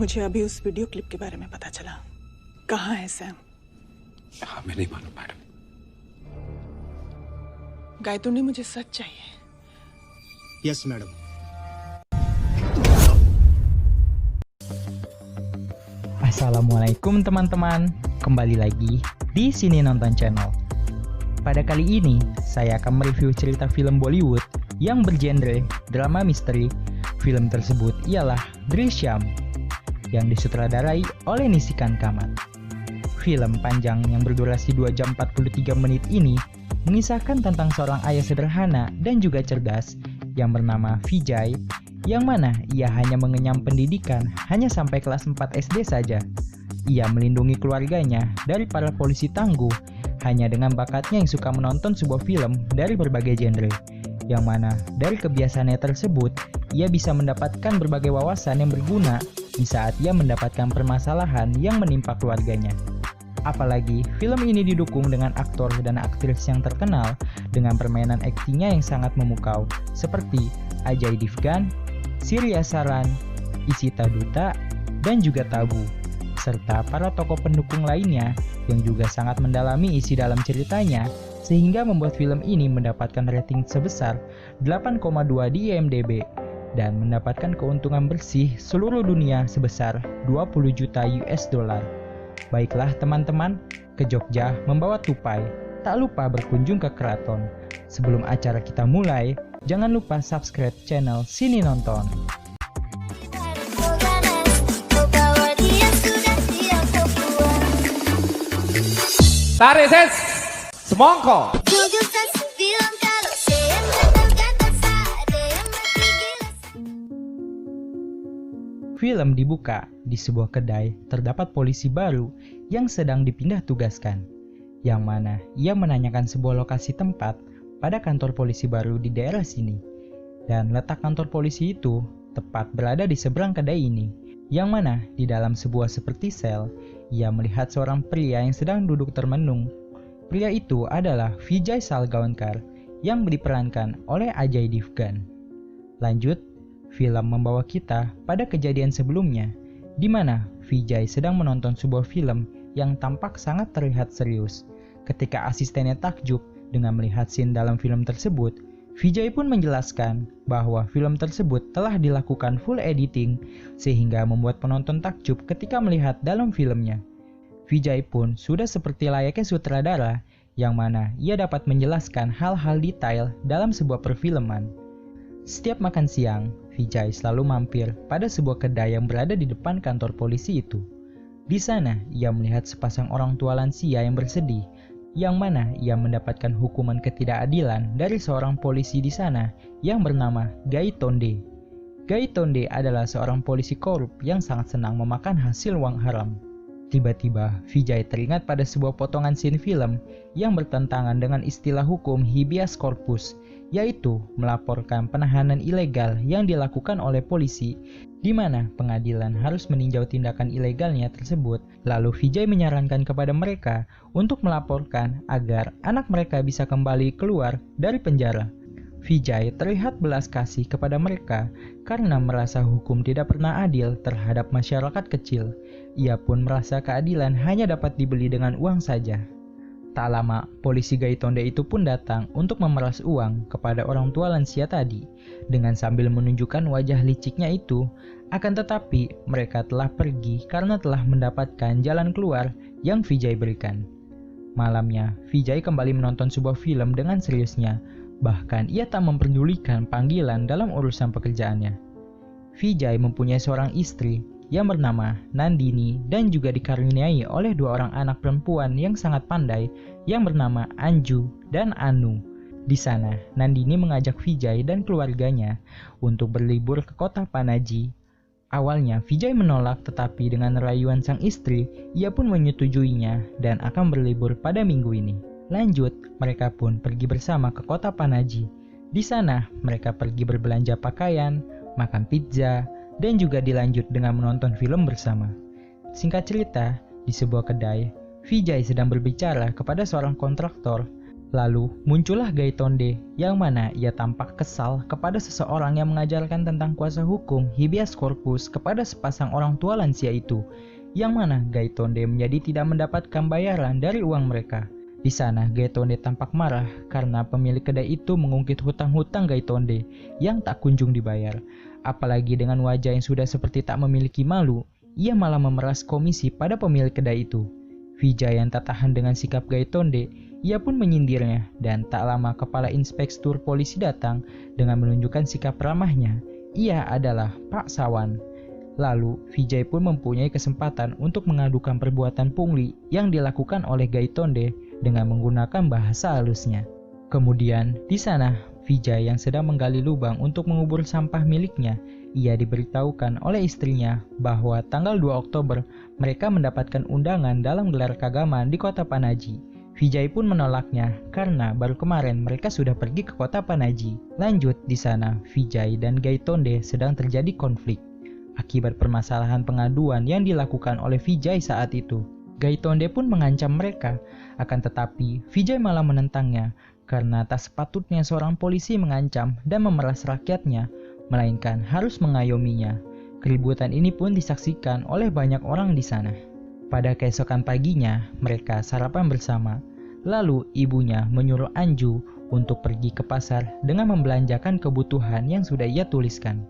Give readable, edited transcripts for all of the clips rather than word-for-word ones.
मुझे अभी उस वीडियो क्लिप के बारे में पता चला। कहाँ है सैम? हमें नहीं मालूम मैडम। गायतुंडी, मुझे सच चाहिए। Yes madam. Assalamualaikum teman-teman, kembali lagi di Sini Nonton Channel. Pada kali ini, saya akan mereview cerita film Bollywood yang bergenre drama misteri. Film tersebut ialah Drishyam, yang disutradarai oleh Nishikant Kamat. Film panjang yang berdurasi 2 jam 43 menit ini mengisahkan tentang seorang ayah sederhana dan juga cerdas yang bernama Vijay, yang mana ia hanya mengenyam pendidikan hanya sampai kelas 4 SD saja. Ia melindungi keluarganya dari para polisi tangguh hanya dengan bakatnya yang suka menonton sebuah film dari berbagai genre, yang mana dari kebiasaannya tersebut ia bisa mendapatkan berbagai wawasan yang berguna di saat ia mendapatkan permasalahan yang menimpa keluarganya. Apalagi film ini didukung dengan aktor dan aktris yang terkenal dengan permainan aktingnya yang sangat memukau seperti Ajay Devgan, Surya Saran, Ishita Dutta, dan juga Tabu, serta para tokoh pendukung lainnya yang juga sangat mendalami isi dalam ceritanya sehingga membuat film ini mendapatkan rating sebesar 8,2 di IMDb dan mendapatkan keuntungan bersih seluruh dunia sebesar 20 juta US dollar. Baiklah teman-teman, ke Jogja membawa tupai, tak lupa berkunjung ke keraton. Sebelum acara kita mulai, jangan lupa subscribe channel Sini Nonton. Tarik ses, semongko. Film dibuka di sebuah kedai terdapat polisi baru yang sedang dipindah tugaskan, yang mana ia menanyakan sebuah lokasi tempat pada kantor polisi baru di daerah sini. Dan letak kantor polisi itu tepat berada di seberang kedai ini, yang mana di dalam sebuah seperti sel, ia melihat seorang pria yang sedang duduk termenung. Pria itu adalah Vijay Salgaonkar yang diperankan oleh Ajay Devgan. Lanjut, film membawa kita pada kejadian sebelumnya, di mana Vijay sedang menonton sebuah film yang tampak sangat terlihat serius. Ketika asistennya takjub dengan melihat scene dalam film tersebut, Vijay pun menjelaskan bahwa film tersebut telah dilakukan full editing sehingga membuat penonton takjub ketika melihat dalam filmnya. Vijay pun sudah seperti layaknya sutradara yang mana ia dapat menjelaskan hal-hal detail dalam sebuah perfilman. Setiap makan siang, Vijay selalu mampir pada sebuah kedai yang berada di depan kantor polisi itu. Di sana, ia melihat sepasang orang tua lansia yang bersedih, yang mana ia mendapatkan hukuman ketidakadilan dari seorang polisi di sana yang bernama Gaitonde. Gaitonde adalah seorang polisi korup yang sangat senang memakan hasil uang haram. Tiba-tiba, Vijay teringat pada sebuah potongan scene film yang bertentangan dengan istilah hukum habeas corpus, yaitu melaporkan penahanan ilegal yang dilakukan oleh polisi, di mana pengadilan harus meninjau tindakan ilegalnya tersebut. Lalu Vijay menyarankan kepada mereka untuk melaporkan agar anak mereka bisa kembali keluar dari penjara. Vijay terlihat belas kasih kepada mereka karena merasa hukum tidak pernah adil terhadap masyarakat kecil. Ia pun merasa keadilan hanya dapat dibeli dengan uang saja. Tak lama, polisi Gaitonde itu pun datang untuk memeras uang kepada orang tua lansia tadi, dengan sambil menunjukkan wajah liciknya itu. Akan tetapi, mereka telah pergi karena telah mendapatkan jalan keluar yang Vijay berikan. Malamnya, Vijay kembali menonton sebuah film dengan seriusnya, bahkan ia tak memperdulikan panggilan dalam urusan pekerjaannya. Vijay mempunyai seorang istri yang bernama Nandini dan juga dikaruniai oleh 2 orang anak perempuan yang sangat pandai yang bernama Anju dan Anu. Di sana, Nandini mengajak Vijay dan keluarganya untuk berlibur ke kota Panaji. Awalnya Vijay menolak, tetapi dengan rayuan sang istri, ia pun menyetujuinya dan akan berlibur pada minggu ini. Lanjut, mereka pun pergi bersama ke kota Panaji. Di sana, mereka pergi berbelanja pakaian, makan pizza, dan juga dilanjut dengan menonton film bersama. Singkat cerita, di sebuah kedai, Vijay sedang berbicara kepada seorang kontraktor Lalu muncullah Gaitonde yang mana ia tampak kesal kepada seseorang yang mengajarkan tentang kuasa hukum habeas corpus kepada sepasang orang tua lansia itu, yang mana Gaitonde menjadi tidak mendapatkan bayaran dari uang mereka. Di sana Gaitonde tampak marah karena pemilik kedai itu mengungkit hutang-hutang Gaitonde yang tak kunjung dibayar. Apalagi dengan wajah yang sudah seperti tak memiliki malu, ia malah memeras komisi pada pemilik kedai itu. Vijay yang tak tahan dengan sikap Gaitonde, ia pun menyindirnya, dan tak lama kepala inspektur polisi datang dengan menunjukkan sikap ramahnya. Ia adalah Pak Sawan. Lalu Vijay pun mempunyai kesempatan untuk mengadukan perbuatan pungli yang dilakukan oleh Gaitonde dengan menggunakan bahasa halusnya. Kemudian di sana Vijay yang sedang menggali lubang untuk mengubur sampah miliknya, ia diberitahukan oleh istrinya bahwa tanggal 2 Oktober mereka mendapatkan undangan dalam gelar keagamaan di kota Panaji. Vijay pun menolaknya karena baru kemarin mereka sudah pergi ke kota Panaji. Lanjut di sana, Vijay dan Gaitonde sedang terjadi konflik akibat permasalahan pengaduan yang dilakukan oleh Vijay saat itu. Gaitonde pun mengancam mereka, akan tetapi Vijay malah menentangnya karena tak sepatutnya seorang polisi mengancam dan memeras rakyatnya, melainkan harus mengayominya. Keributan ini pun disaksikan oleh banyak orang di sana. Pada keesokan paginya, mereka sarapan bersama. Lalu ibunya menyuruh Anju untuk pergi ke pasar dengan membelanjakan kebutuhan yang sudah ia tuliskan.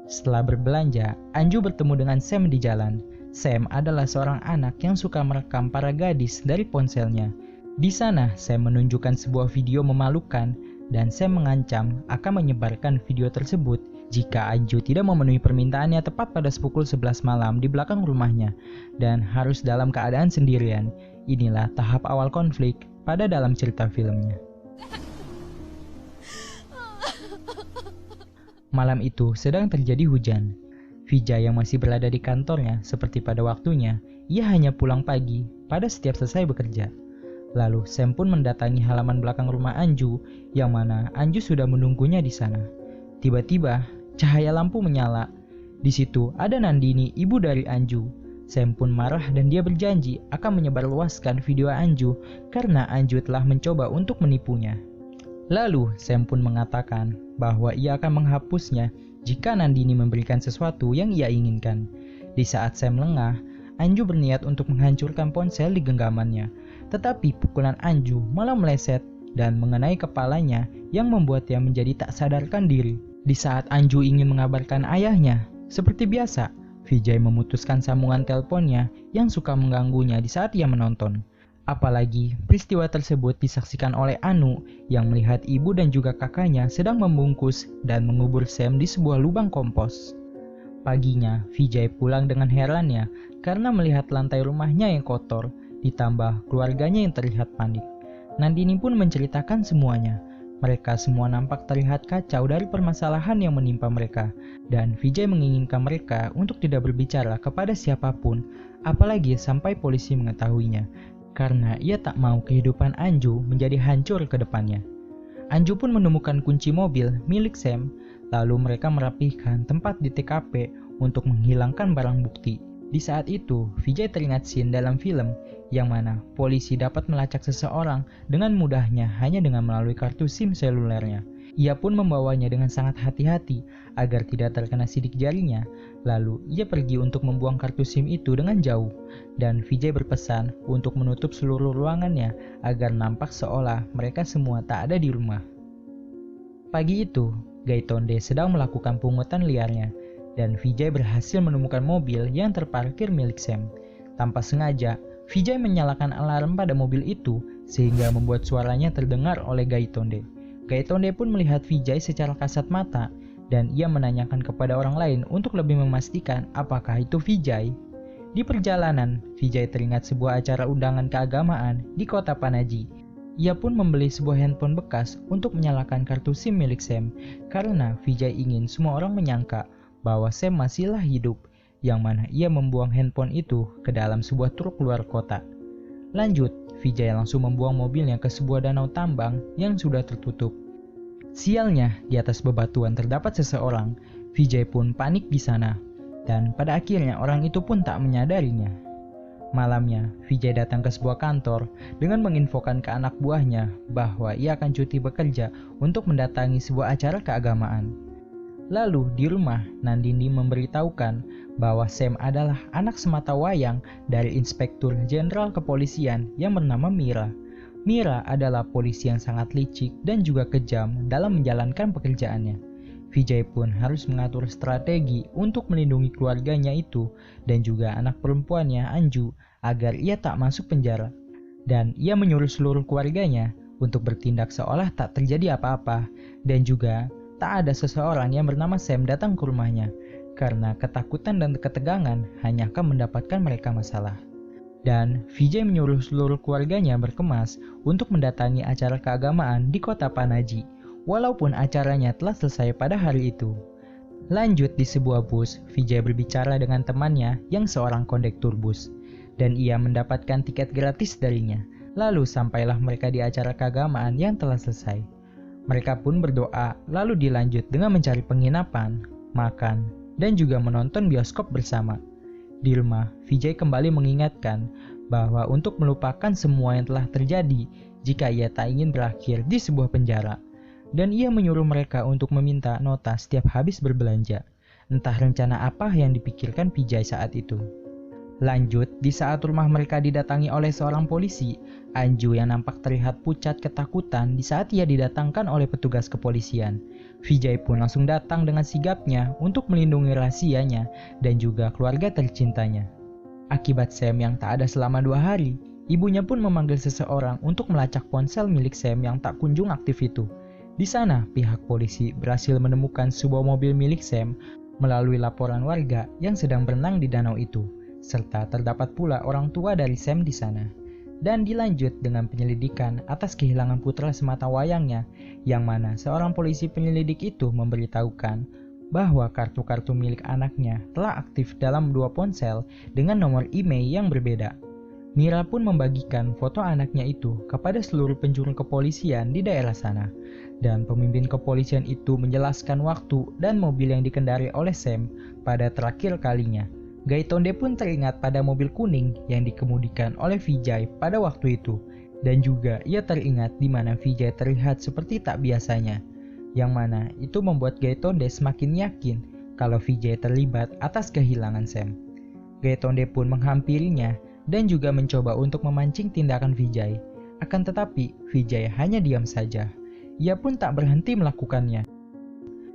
Setelah berbelanja, Anju bertemu dengan Sam di jalan. Sam adalah seorang anak yang suka merekam para gadis dari ponselnya. Di sana, Sam menunjukkan sebuah video memalukan dan Sam mengancam akan menyebarkan video tersebut jika Anju tidak memenuhi permintaannya tepat pada pukul 11 malam di belakang rumahnya dan harus dalam keadaan sendirian. Inilah tahap awal konflik pada dalam cerita filmnya. Malam itu sedang terjadi hujan. Vijay yang masih berada di kantornya seperti pada waktunya, ia hanya pulang pagi pada setiap selesai bekerja. Lalu Sam pun mendatangi halaman belakang rumah Anju, yang mana Anju sudah menunggunya di sana. Tiba-tiba, cahaya lampu menyala. Di situ ada Nandini, ibu dari Anju. Sam pun marah dan dia berjanji akan menyebarluaskan video Anju karena Anju telah mencoba untuk menipunya. Lalu Sam pun mengatakan bahwa ia akan menghapusnya jika Nandini memberikan sesuatu yang ia inginkan. Di saat Sam lengah, Anju berniat untuk menghancurkan ponsel di genggamannya. Tetapi pukulan Anju malah meleset dan mengenai kepalanya yang membuatnya menjadi tak sadarkan diri. Di saat Anju ingin mengabarkan ayahnya, seperti biasa, Vijay memutuskan sambungan teleponnya yang suka mengganggunya di saat ia menonton. Apalagi peristiwa tersebut disaksikan oleh Anu yang melihat ibu dan juga kakaknya sedang membungkus dan mengubur Sam di sebuah lubang kompos. Paginya, Vijay pulang dengan herannya karena melihat lantai rumahnya yang kotor, ditambah keluarganya yang terlihat panik. Nandini pun menceritakan semuanya. Mereka semua nampak terlihat kacau dari permasalahan yang menimpa mereka, dan Vijay menginginkan mereka untuk tidak berbicara kepada siapapun, apalagi sampai polisi mengetahuinya, karena ia tak mau kehidupan Anju menjadi hancur ke depannya. Anju pun menemukan kunci mobil milik Sam, lalu mereka merapihkan tempat di TKP untuk menghilangkan barang bukti. Di saat itu, Vijay teringat scene dalam film yang mana polisi dapat melacak seseorang dengan mudahnya hanya dengan melalui kartu SIM selulernya. Ia pun membawanya dengan sangat hati-hati agar tidak terkena sidik jarinya. Lalu ia pergi untuk membuang kartu SIM itu dengan jauh. Dan Vijay berpesan untuk menutup seluruh ruangannya agar nampak seolah mereka semua tak ada di rumah. Pagi itu, Gaitonde sedang melakukan pungutan liarnya. Dan Vijay berhasil menemukan mobil yang terparkir milik Sam. Tanpa sengaja, Vijay menyalakan alarm pada mobil itu sehingga membuat suaranya terdengar oleh Gaitonde. Gaitonde pun melihat Vijay secara kasat mata dan ia menanyakan kepada orang lain untuk lebih memastikan apakah itu Vijay. Di perjalanan, Vijay teringat sebuah acara undangan keagamaan di kota Panaji. Ia pun membeli sebuah handphone bekas untuk menyalakan kartu SIM milik Sam karena Vijay ingin semua orang menyangka bahwa Sam masihlah hidup, yang mana ia membuang handphone itu ke dalam sebuah truk luar kota. Lanjut, Vijay langsung membuang mobilnya ke sebuah danau tambang yang sudah tertutup. Sialnya, di atas bebatuan terdapat seseorang. Vijay pun panik di sana, dan pada akhirnya orang itu pun tak menyadarinya. Malamnya, Vijay datang ke sebuah kantor dengan menginfokan ke anak buahnya bahwa ia akan cuti bekerja untuk mendatangi sebuah acara keagamaan. Lalu di rumah, Nandini memberitahukan bahwa Sam adalah anak sematawayang dari Inspektur Jenderal Kepolisian yang bernama Mira. Mira adalah polisi yang sangat licik dan juga kejam dalam menjalankan pekerjaannya. Vijay pun harus mengatur strategi untuk melindungi keluarganya itu dan juga anak perempuannya Anju agar ia tak masuk penjara. Dan ia menyuruh seluruh keluarganya untuk bertindak seolah tak terjadi apa-apa dan juga tak ada seseorang yang bernama Sam datang ke rumahnya karena ketakutan dan ketegangan hanya akan mendapatkan mereka masalah. Dan Vijay menyuruh seluruh keluarganya berkemas untuk mendatangi acara keagamaan di kota Panaji, walaupun acaranya telah selesai pada hari itu. Lanjut di sebuah bus, Vijay berbicara dengan temannya yang seorang kondektur bus, dan ia mendapatkan tiket gratis darinya. Lalu sampailah mereka di acara keagamaan yang telah selesai. Mereka pun berdoa, lalu dilanjut dengan mencari penginapan, makan, dan juga menonton bioskop bersama. Di rumah, Vijay kembali mengingatkan bahwa untuk melupakan semua yang telah terjadi jika ia tak ingin berakhir di sebuah penjara. Dan ia menyuruh mereka untuk meminta nota setiap habis berbelanja. Entah rencana apa yang dipikirkan Vijay saat itu. Lanjut, di saat rumah mereka didatangi oleh seorang polisi, Anju yang nampak terlihat pucat ketakutan di saat ia didatangkan oleh petugas kepolisian. Vijay pun langsung datang dengan sigapnya untuk melindungi rahasianya dan juga keluarga tercintanya. Akibat Sam yang tak ada selama 2 hari, ibunya pun memanggil seseorang untuk melacak ponsel milik Sam yang tak kunjung aktif itu. Di sana, pihak polisi berhasil menemukan sebuah mobil milik Sam melalui laporan warga yang sedang berenang di danau itu, serta terdapat pula orang tua dari Sam di sana. Dan dilanjut dengan penyelidikan atas kehilangan putra sematawayangnya, yang mana seorang polisi penyelidik itu memberitahukan bahwa kartu-kartu milik anaknya telah aktif dalam 2 ponsel dengan nomor email yang berbeda. Mira pun membagikan foto anaknya itu kepada seluruh penjuru kepolisian di daerah sana, dan pemimpin kepolisian itu menjelaskan waktu dan mobil yang dikendari oleh Sam pada terakhir kalinya. Gaitonde pun teringat pada mobil kuning yang dikemudikan oleh Vijay pada waktu itu, dan juga ia teringat di mana Vijay terlihat seperti tak biasanya, yang mana itu membuat Gaitonde semakin yakin kalau Vijay terlibat atas kehilangan Sam. Gaitonde pun menghampirinya dan juga mencoba untuk memancing tindakan Vijay, akan tetapi Vijay hanya diam saja. Ia pun tak berhenti melakukannya,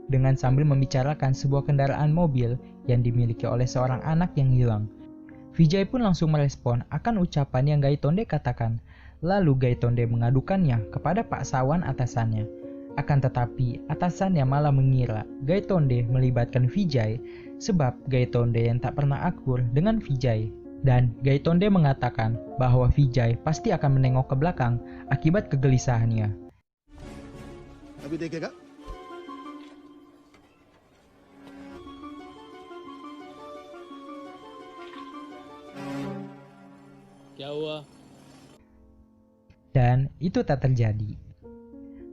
dengan sambil membicarakan sebuah kendaraan mobil yang dimiliki oleh seorang anak yang hilang. Vijay pun langsung merespon akan ucapan yang Gaitonde katakan, lalu Gaitonde mengadukannya kepada Pak Sawan atasannya. Akan tetapi atasannya malah mengira Gaitonde melibatkan Vijay sebab Gaitonde yang tak pernah akur dengan Vijay. Dan Gaitonde mengatakan bahwa Vijay pasti akan menengok ke belakang akibat kegelisahannya. अभी देखेगा क्या हुआ? Dan itu tak terjadi.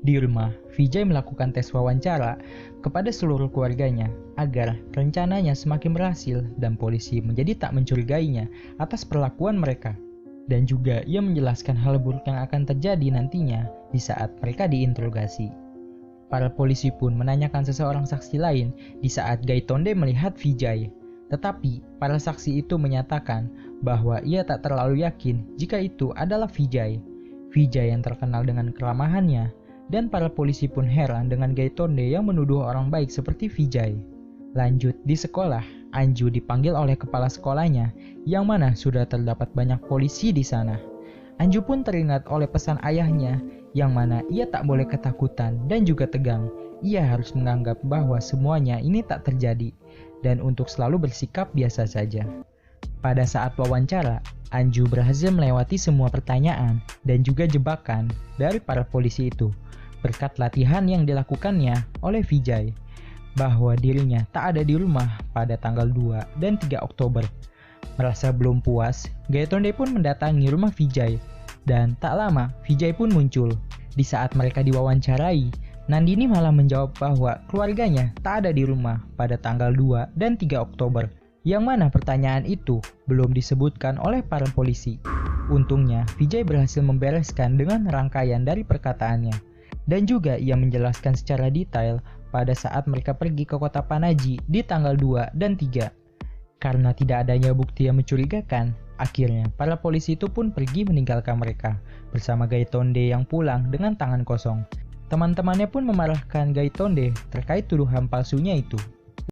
Di rumah, Vijay melakukan tes wawancara kepada seluruh keluarganya agar rencananya semakin berhasil dan polisi menjadi tak mencurigainya atas perlakuan mereka. Dan juga ia menjelaskan hal buruk yang akan terjadi nantinya di saat mereka diinterogasi. Para polisi pun menanyakan seseorang saksi lain di saat Gaitonde melihat Vijay. Tetapi para saksi itu menyatakan bahwa ia tak terlalu yakin jika itu adalah Vijay. Vijay yang terkenal dengan keramahannya, dan para polisi pun heran dengan Gaitonde yang menuduh orang baik seperti Vijay. Lanjut di sekolah, Anju dipanggil oleh kepala sekolahnya, yang mana sudah terdapat banyak polisi di sana. Anju pun teringat oleh pesan ayahnya, yang mana ia tak boleh ketakutan dan juga tegang. Ia harus menganggap bahwa semuanya ini tak terjadi, dan untuk selalu bersikap biasa saja. Pada saat wawancara, Anju berhasil melewati semua pertanyaan dan juga jebakan dari para polisi itu, berkat latihan yang dilakukannya oleh Vijay, bahwa dirinya tak ada di rumah pada tanggal 2 dan 3 Oktober. Merasa belum puas, Gaitonde pun mendatangi rumah Vijay, dan tak lama Vijay pun muncul. Di saat mereka diwawancarai, Nandini malah menjawab bahwa keluarganya tak ada di rumah pada tanggal 2 dan 3 Oktober, Yang mana pertanyaan itu belum disebutkan oleh para polisi. Untungnya, Vijay berhasil membereskan dengan rangkaian dari perkataannya. Dan juga ia menjelaskan secara detail pada saat mereka pergi ke kota Panaji di tanggal 2 dan 3. Karena tidak adanya bukti yang mencurigakan, akhirnya para polisi itu pun pergi meninggalkan mereka bersama Gaitonde yang pulang dengan tangan kosong. Teman-temannya pun memarahkan Gaitonde terkait tuduhan palsunya itu.